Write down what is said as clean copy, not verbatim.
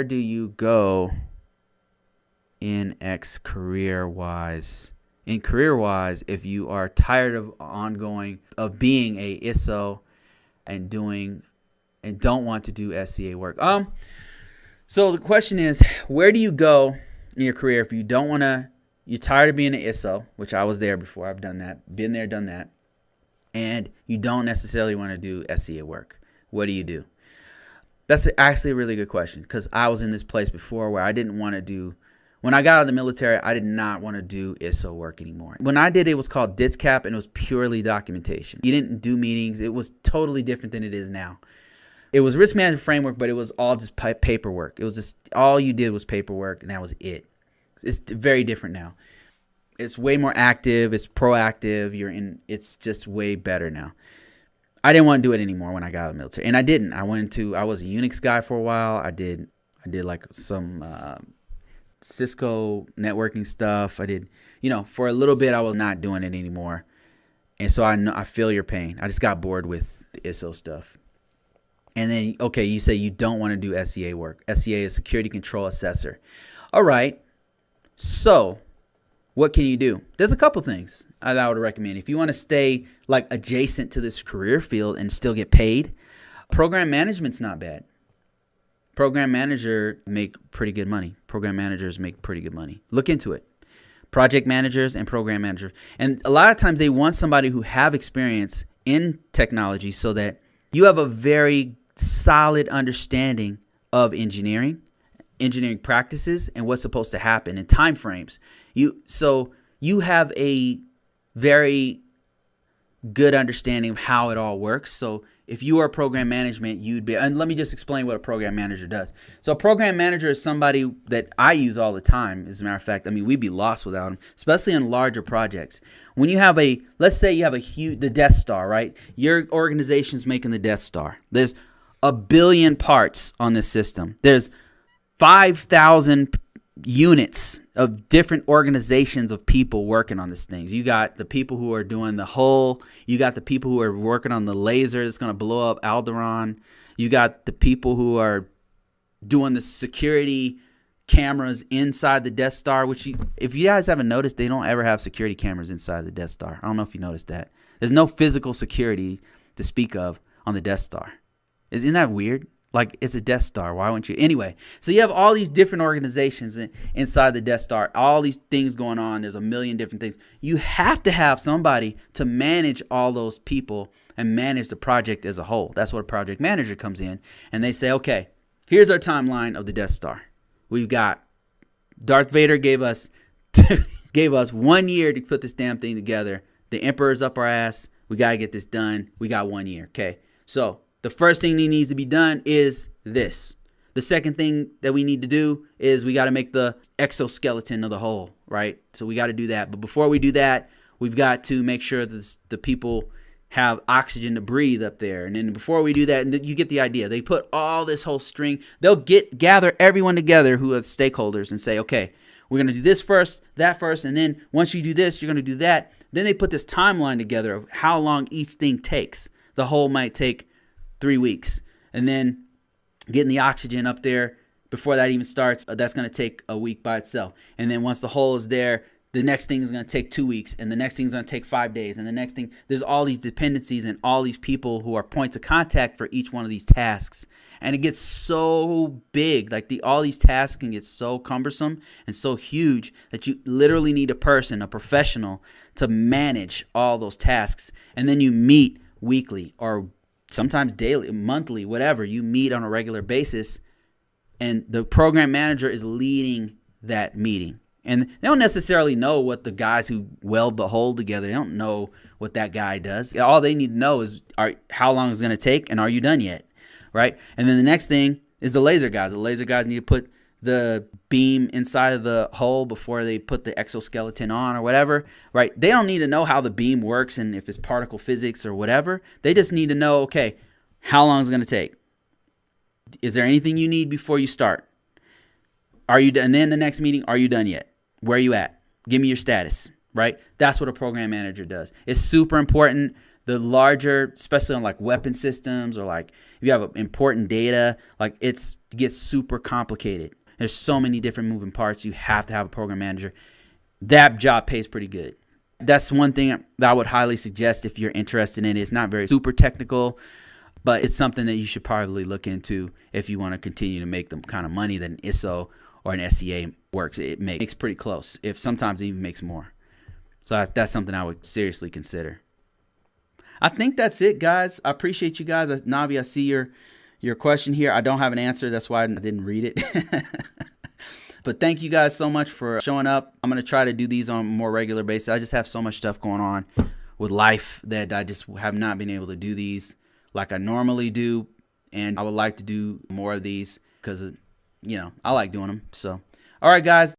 where do you go in career-wise? In career-wise, if you are tired of being a ISO and don't want to do SCA work. So the question is, where do you go in your career if you're tired of being an ISO, which I was there before. I've done that, been there, done that. And you don't necessarily want to do SCA work. What do? That's actually a really good question, because I was in this place before where I didn't want to do, when I got out of the military, I did not want to do ISO work anymore. When I did it was called DITSCAP, and it was purely documentation. You didn't do meetings. It was totally different than it is now. It was risk management framework, but it was all just paperwork. It was just, all you did was paperwork, and that was it. It's very different now. It's way more active. It's proactive. It's just way better now. I didn't want to do it anymore when I got out of the military, and I didn't. I was a Unix guy for a while. I did like some Cisco networking stuff. I did, for a little bit I was not doing it anymore. And so I feel your pain. I just got bored with the ISO stuff. And then, okay, you say you don't want to do SCA work. SCA is Security Control Assessor. All right. So what can you do? There's a couple things I would recommend. If you want to stay like adjacent to this career field and still get paid, program management's not bad. Program managers make pretty good money. Look into it. Project managers and program managers. And a lot of times they want somebody who have experience in technology so that you have a very solid understanding of engineering practices and what's supposed to happen and time frames. So you have a very good understanding of how it all works. So if you are program management, and let me just explain what a program manager does. So a program manager is somebody that I use all the time. As a matter of fact, we'd be lost without them, especially in larger projects. When you have let's say you have the Death Star, right? Your organization's making the Death Star. There's 1 billion parts on this system. There's 5,000 units of different organizations of people working on these things. You got the people who are doing the hull. You got the people who are working on the laser that's going to blow up Alderaan. You got the people who are doing the security cameras inside the Death Star, which if you guys haven't noticed, they don't ever have security cameras inside the Death Star. I don't know if you noticed that. There's no physical security to speak of on the Death Star. Isn't that weird? Like, it's a Death Star. Why wouldn't you? Anyway, so you have all these different organizations inside the Death Star, all these things going on. There's a million different things. You have to have somebody to manage all those people and manage the project as a whole. That's what a project manager comes in, and they say, okay, here's our timeline of the Death Star. We've got Darth Vader gave us 1 year to put this damn thing together. The Emperor's up our ass. We got to get this done. We got 1 year. Okay, so the first thing that needs to be done is this. The second thing that we need to do is we got to make the exoskeleton of the hull, right? So we got to do that. But before we do that, we've got to make sure that the people have oxygen to breathe up there. And then before we do that, and you get the idea. They put all this whole string. They'll gather everyone together who are stakeholders and say, okay, we're going to do this first, that first, and then once you do this, you're going to do that. Then they put this timeline together of how long each thing takes. The hull might take 3 weeks, and then getting the oxygen up there before that even starts, that's going to take a week by itself. And then once the hull is there, the next thing is going to take 2 weeks, and the next thing is going to take 5 days, and the next thing, there's all these dependencies and all these people who are points of contact for each one of these tasks. And it gets so big, like all these tasks can get so cumbersome and so huge that you literally need a professional to manage all those tasks. And then you meet weekly or sometimes daily, monthly, whatever. You meet on a regular basis, and the program manager is leading that meeting. And they don't necessarily know what the guys who weld the hull together, they don't know what that guy does. All they need to know is how long it's going to take, and are you done yet, right? And then the next thing is the laser guys. The laser guys need to put the beam inside of the hull before they put the exoskeleton on or whatever, right? They don't need to know how the beam works and if it's particle physics or whatever. They just need to know, okay, how long is it going to take? Is there anything you need before you start? Are you done? And then the next meeting, are you done yet? Where are you at? Give me your status, right? That's what a program manager does. It's super important. The larger, especially on like weapon systems, or like if you have important data, like it gets super complicated. There's so many different moving parts. You have to have a program manager. That job pays pretty good. That's one thing that I would highly suggest if you're interested in it. It's not very super technical, but it's something that you should probably look into if you want to continue to make the kind of money that an ISO or an SEA works. It makes pretty close, if sometimes it even makes more. So that's something I would seriously consider. I think that's it, guys. I appreciate you guys. Navi, I see your question here. I don't have an answer. That's why I didn't read it. But thank you guys so much for showing up. I'm going to try to do these on a more regular basis. I just have so much stuff going on with life that I just have not been able to do these like I normally do. And I would like to do more of these because, I like doing them. So, all right, guys.